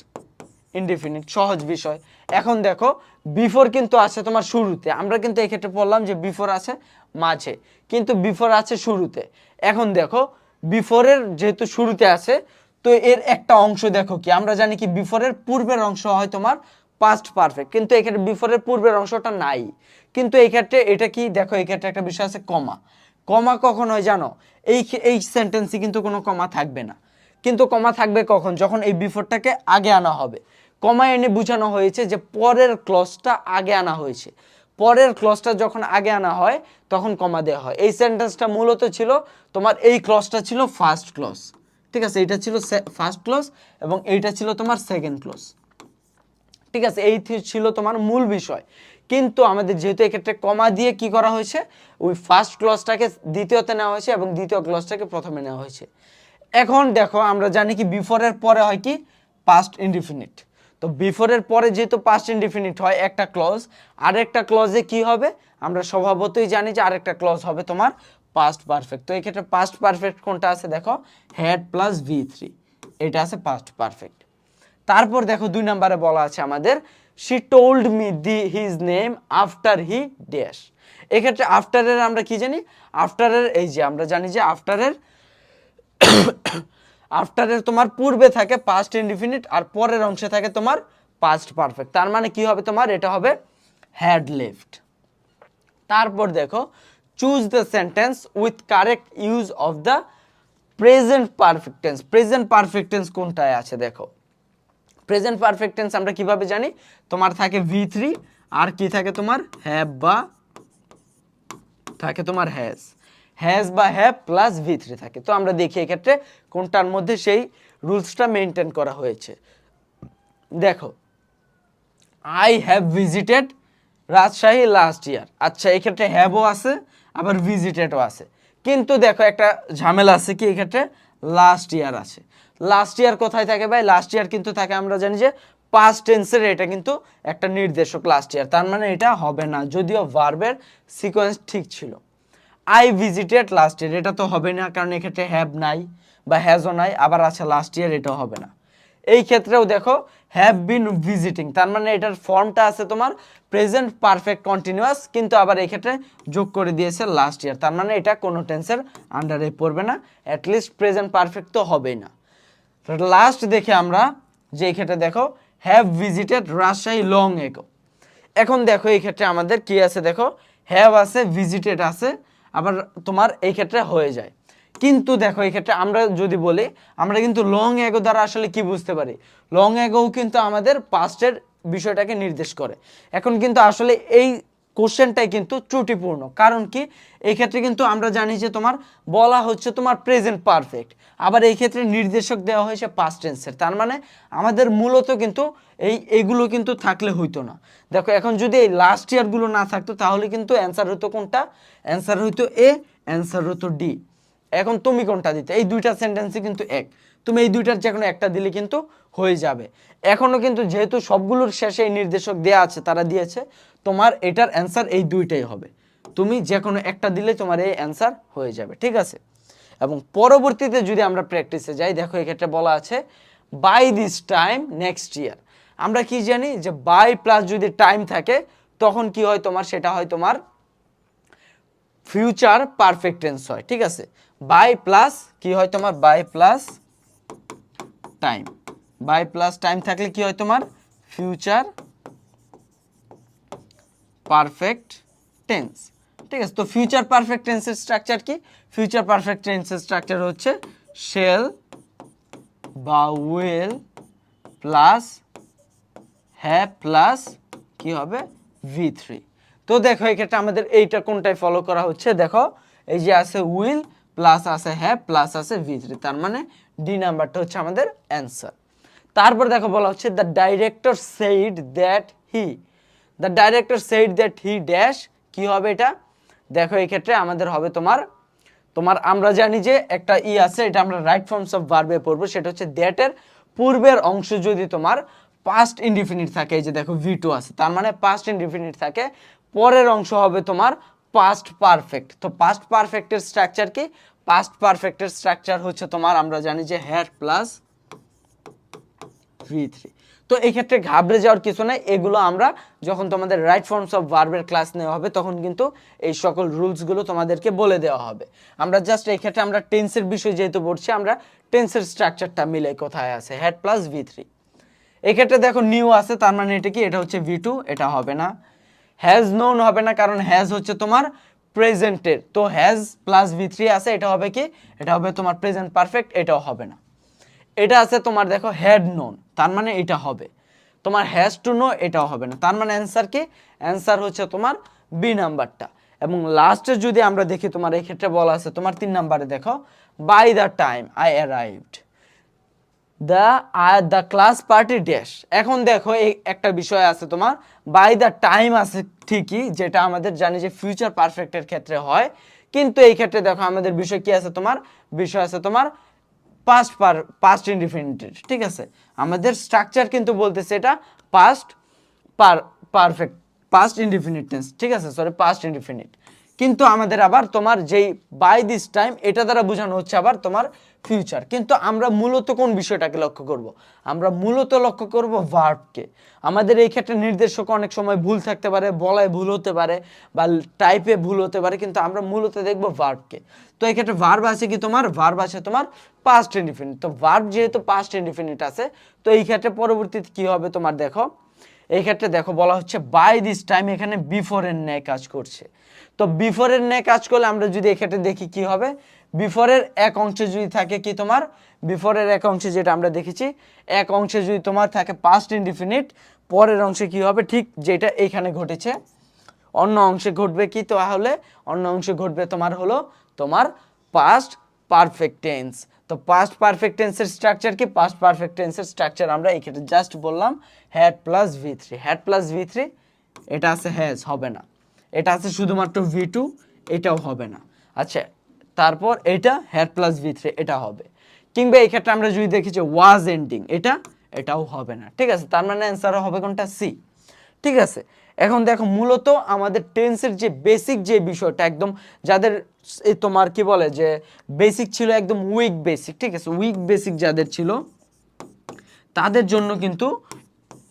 ইনডিফিনিট। সহজ বিষয়। এখন দেখো বিফোর কিন্তু আছে তোমার শুরুতে, আমরা কিন্তু এই ক্ষেত্রে বললাম যে বিফোর আছে মাঝে, কিন্তু বিফোর আছে শুরুতে। এখন দেখো বিফোরের যেহেতু শুরুতে আছে, তো এর একটা অংশ দেখো কি, আমরা জানি কি বিফোরের পূর্বের অংশ হয় তোমার পাস্ট পারফেক্ট, কিন্তু এই ক্ষেত্রে বিফোরের পূর্বের অংশটা নাই। কিন্তু এই ক্ষেত্রে এটা কি দেখো, এই ক্ষেত্রে একটা বিষয় আছে কমা। কমা কখন হয় জানো? এই সেন্টেন্সে কিন্তু কোনো কমা থাকবে না, কিন্তু কমা থাকবে কখন? যখন এই বিফোরটাকে আগে আনা হবে। কমা এনে বোঝানো হয়েছে যে পরের ক্লজটা আগে আনা হয়েছে, পরের ক্লজটা যখন আগে আনা হয় তখন কমা দেওয়া হয়। এই সেন্টেন্সটা মূলত ছিল তোমার, এই ক্লজটা ছিল ফার্স্ট ক্লজ, ঠিক আছে, এটা ছিল ফার্স্ট ক্লজ এবং এইটা ছিল তোমার সেকেন্ড ক্লজ, ঠিক আছে, এই ছিল তোমার মূল বিষয়। কিন্তু আমাদের যেহেতু এক্ষেত্রে কমা দিয়ে কি করা হয়েছে, ওই ফার্স্ট ক্লজটাকে দ্বিতীয়তে নেওয়া হয়েছে এবং দ্বিতীয় ক্লজটাকে প্রথমে নেওয়া হয়েছে। এখন দেখো আমরা জানি কি বিফোরের পরে হয় কি? Past indefinite. তো বিফোরের পরে যেহেতু পাস্ট ইনডিফিনিট হয় একটা ক্লজ, আরেকটা ক্লজে কি হবে? আমরা স্বভাবতই জানি যে আরেকটা ক্লজ হবে তোমার পাস্ট পারফেক্ট। তো এই ক্ষেত্রে পাস্ট পারফেক্ট কোনটা আছে দেখো, হ্যাড প্লাস V3, এটা আছে পাস্ট পারফেক্ট। তারপর দেখো 2 নম্বরে বলা আছে আমাদের, she told me his name after he dash. এক্ষেত্রে আফটারের আমরা কি জানি? আফটারের এই যে আমরা জানি যে আফটারের তোমার পূর্বে থাকে পাস্ট ইনডিফিনিট আর পরের অংশে থাকে তোমার পাস্ট পারফেক্ট, তার মানে কি হবে তোমার? এটা হবে হ্যাড লেফট। তারপর দেখো, choose the sentence with correct use of the present perfect tense. Present perfect tense কোনটায় আছে দেখো, প্রেজেন্ট পারফেক্ট টেন্স আমরা কিভাবে জানি? তোমার থাকে V3 আর কি থাকে তোমার হ্যাভ বা থাকে তোমার হ্যাজ বা হ্যাভ প্লাস V3 থাকে। তো আমরা দেখি এক্ষেত্রে কোনটার মধ্যে সেই রুলসটা মেনটেন করা হয়েছে। দেখো, I have visited Rajshahi last year. আচ্ছা, এক্ষেত্রে হ্যাভও আছে আবার ভিজিটেডও আছে, কিন্তু দেখো একটা ঝামেলা আছে কি, এক্ষেত্রে লাস্ট ইয়ার আছে। লাস্ট ইয়ার কোথায় থাকে ভাই? লাস্ট ইয়ার কিন্তু থাকে, আমরা জানি যে পাস্ট টেন্সের এটা কিন্তু একটা নির্দেশক লাস্ট ইয়ার, তার মানে এটা হবে না, যদিও ভার্বের সিকোয়েন্স ঠিক ছিল। আই ভিজিটেড লাস্ট ইয়ার, এটা তো হবে না, কারণ এক্ষেত্রে হ্যাভ নাই বা হ্যাজও নাই, আবার আছে লাস্ট ইয়ার, এটাও হবে না। এই ক্ষেত্রেও দেখো হ্যাভ বিন ভিজিটিং, তার মানে এটার ফর্মটা আছে তোমার প্রেজেন্ট পারফেক্ট কন্টিনিউয়াস, কিন্তু আবার এই ক্ষেত্রে যোগ করে দিয়েছে লাস্ট ইয়ার, তার মানে এটা কোনো টেন্সের আন্ডারে পড়বে না, অ্যাটলিস্ট প্রেজেন্ট পারফেক্ট তো হবেই না। লাস্ট দেখে আমরা যে এই ক্ষেত্রে দেখো have visited Rajshahi long ago. এখন দেখো এই ক্ষেত্রে আমাদের কি আছে দেখো, হ্যাভ আছে, ভিজিটেড আছে, আবার তোমার এই ক্ষেত্রে হয়ে যায়। কিন্তু দেখো এই ক্ষেত্রে আমরা যদি বলি, আমরা কিন্তু লং এগো দ্বারা আসলে কি বুঝতে পারি? লং এগোও কিন্তু আমাদের পাস্টের বিষয়টাকে নির্দেশ করে। এখন কিন্তু আসলে এই কোশ্চেনটাই কিন্তু ত্রুটিপূর্ণ, কারণ কি এই ক্ষেত্রে কিন্তু আমরা জানি যে তোমার বলা হচ্ছে তোমার প্রেজেন্ট পারফেক্ট, আবার এই ক্ষেত্রে নির্দেশক দেওয়া হয়েছে পাস্ট টেন্সের, তার মানে আমাদের মূলত কিন্তু এইগুলো কিন্তু থাকলে হইতো না। দেখো এখন যদি এই লাস্ট ইয়ারগুলো না থাকতো তাহলে কিন্তু অ্যান্সার হতো কোনটা? অ্যান্সার হইতো এ, অ্যান্সার হতো ডি। এখন তুমি কোনটা দিতে? এই দুইটা সেন্টেন্সই কিন্তু এক, তুমি এই দুইটার যে কোনো একটা দিলে কিন্তু হয়ে যাবে। এখনো কিন্তু যেহেতু সবগুলোর শেষে এই নির্দেশক দেওয়া আছে, তারা দিয়েছে, তোমার এটার অ্যান্সার এই দুইটাই হবে, তুমি যে কোনো একটা দিলে তোমার এই অ্যান্সার হয়ে যাবে, ঠিক আছে। এবং পরবর্তীতে যদি আমরা প্র্যাকটিসে যাই, দেখো এক্ষেত্রে বলা আছে by this time next year. আমরা কি জানি যে বাই প্লাস যদি টাইম থাকে তখন কি হয় তোমার, সেটা হয় তোমার ফিউচার পারফেক্ট টেন্স হয়, ঠিক আছে। বাই প্লাস কি হয় তোমার, by plus time, by plus time থাকলে কি হয় তোমার ফিউচার পারফেক্ট টেন্স, ঠিক আছে। তো ফিউচার পারফেক্ট টেন্সের স্ট্রাকচার কি? ফিউচার পারফেক্ট টেন্সের স্ট্রাকচার হচ্ছে শেল বা উইল প্লাস হ্যাভ প্লাস কি হবে V3। তো দেখো এক্ষেত্রে আমাদের এইটা কোনটাই ফলো করা হচ্ছে, দেখো এই যে আছে উইল প্লাস আছে হ্যাভ প্লাস আছে V3, তার মানে ডি নাম্বারটা হচ্ছে আমাদের অ্যান্সার। তারপর দেখো বলা হচ্ছে the director said that he, the director said that he dash, কি হবে এটা? দেখো এই ক্ষেত্রে আমাদের হবে তোমার আমরা জানি যে একটা আছে, এটা আমরা রাইট ফর্মস অফ ভার্বে পড়বো, সেটা হচ্ছে দ্যাট এর পূর্বের অংশ যদি তোমার পাস্ট ইনডিফিনিট থাকে, এই যে দেখো ভি2 আছে, তার মানে পাস্ট ইনডিফিনিট থাকে, পরের অংশ হবে তোমার পাস্ট পারফেক্ট। তো পাস্ট পারফেক্টের স্ট্রাকচার কি? পাস্ট পারফেক্টের স্ট্রাকচার হচ্ছে তোমার আমরা জানি যে হ্যাড প্লাস V3। তো এই ক্ষেত্রে ঘাবড়ে যাওয়ার কিছু নাই, এগুলো আমরা যখন তোমাদের রাইট ফর্মস অফ ভার্বের ক্লাস নেওয়া হবে তখন কিন্তু এই সকল রুলসগুলো তোমাদেরকে বলে দেওয়া হবে। আমরা জাস্ট এই ক্ষেত্রে আমরা টেন্সের বিষয় যেহেতু পড়ছি, আমরা টেন্সের স্ট্রাকচারটা মিলে কোথায় আছে, হ্যাড প্লাস V3। এই ক্ষেত্রে দেখো নিউ আছে, তার মানে এটা কি? এটা হচ্ছে V2, এটা হবে না। হ্যাজ নোন হবে না, কারণ হ্যাজ হচ্ছে তোমার প্রেজেন্টের, তো হ্যাজ প্লাস V3 আছে, এটা হবে কি? এটা হবে তোমার প্রেজেন্ট পারফেক্ট, এটাও হবে না। এটা আছে তোমার দেখো হ্যাড নোন, তার মানে এটা হবে। তোমার হ্যাজ টু নো, এটাও হবে না। তার মানে অ্যান্সার কি? অ্যান্সার হচ্ছে তোমার বি নাম্বারটা। এবং লাস্টে যদি আমরা দেখি তোমার এই ক্ষেত্রে বলা আছে তোমার 3 নাম্বারে দেখো, by the time I arrived the class party dash. এখন দেখো এই একটা বিষয় আছে তোমার, বাই দ্য টাইম আছে ঠিকই, যেটা আমাদের জানি যে ফিউচার পারফেক্টের ক্ষেত্রে হয়, কিন্তু এই ক্ষেত্রে দেখো আমাদের বিষয় কি আছে তোমার? বিষয় আছে তোমার পাস্ট ইনডিফিনিটেড, ঠিক আছে? আমাদের স্ট্রাকচার কিন্তু বলতেছে এটা past perfect, past indefinite tense, ঠিক আছে? Sorry, past indefinite. কিন্তু আমাদের আবার তোমার যেই বাই দিস টাইম, এটা দ্বারা বোঝানো হচ্ছে আবার তোমার ফিউচার। কিন্তু আমরা মূলত কোন বিষয়টাকে লক্ষ্য করব? আমরা মূলত লক্ষ্য করব ভার্বকে। আমাদের এই ক্ষেত্রে নির্দেশক অনেক সময় ভুল থাকতে পারে, বলায় ভুল হতে পারে বা টাইপে ভুল হতে পারে, কিন্তু আমরা মূলত দেখব ভার্বকে। তো এই ক্ষেত্রে ভার্ব আছে কি তোমার? ভার্ব আছে তোমার পাস্ট ইনডিফিনিট। তো ভার্ব যেহেতু পাস্ট ইনডিফিনিট আছে, তো এই ক্ষেত্রে পরবর্তীতে কি হবে তোমার দেখো, এই ক্ষেত্রে দেখো বলা হচ্ছে বাই দিস টাইম, এখানে বিফোর এর ন্যায় কাজ করছে। তো বিফোর এর ন্যায় কাজ করলে আমরা যদি এক্ষেত্রে দেখি কি হবে, বিফোরের এক অংশে যদি থাকে কি তোমার, বিফোরের এক অংশে যেটা আমরা দেখেছি, এক অংশে যদি তোমার থাকে পাস্ট ইনডিফিনিট, পরের অংশে কি হবে? ঠিক যেটা এখানে ঘটেছে, অন্য অংশে ঘটবে কি? তাহলে অন্য অংশে ঘটবে তোমার হলো তোমার পাস্ট পারফেক্ট টেন্স। তো পাস্ট পারফেক্ট টেন্সের স্ট্রাকচার কি? পাস্ট পারফেক্ট টেন্সের স্ট্রাকচার আমরা এই ক্ষেত্রে জাস্ট বললাম had plus V3। Had plus V3, এটা আছে হ্যাজ, হবে না। এটা আছে শুধুমাত্র V2, এটাও হবে না। আচ্ছা, তারপর এটা হ্যাড প্লাস V3, এটা হবে। কিংবা এই ক্ষেত্রে আমরা যদি দেখি যে ওয়াজ এন্ডিং, এটাও হবে না, ঠিক আছে? তার মানে অ্যান্সার হবে কোনটা? সি, ঠিক আছে? এখন দেখো মূলত আমাদের টেন্সের যে বেসিক যে বিষয়টা, একদম যাদের তোমার কি বলে যে বেসিক ছিল একদম উইক বেসিক, ঠিক আছে? উইক বেসিক যাদের ছিল তাদের জন্য কিন্তু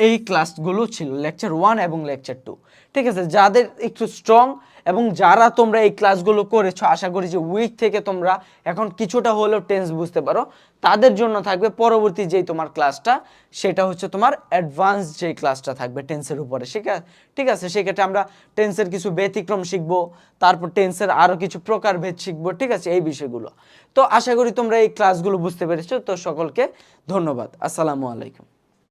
এই ক্লাসগুলো ছিল লেকচার 1 এবং লেকচার 2, ঠিক আছে? যাদের একটু স্ট্রং এবং যারা তোমরা এই ক্লাসগুলো করেছো, আশা করি যে উইক থেকে তোমরা এখন কিছুটা হলেও টেন্স বুঝতে পারো, তাদের জন্য থাকবে পরবর্তী যেই তোমার ক্লাসটা, সেটা হচ্ছে তোমার অ্যাডভান্স যেই ক্লাসটা থাকবে টেন্সের উপরে, ঠিক আছে? সেক্ষেত্রে আমরা টেন্সের কিছু ব্যতিক্রম শিখবো, তারপর টেন্সের আরও কিছু প্রকারভেদ শিখবো, ঠিক আছে? এই বিষয়গুলো। তো আশা করি তোমরা এই ক্লাসগুলো বুঝতে পেরেছো। তো সকলকে ধন্যবাদ। আসসালামু আলাইকুম।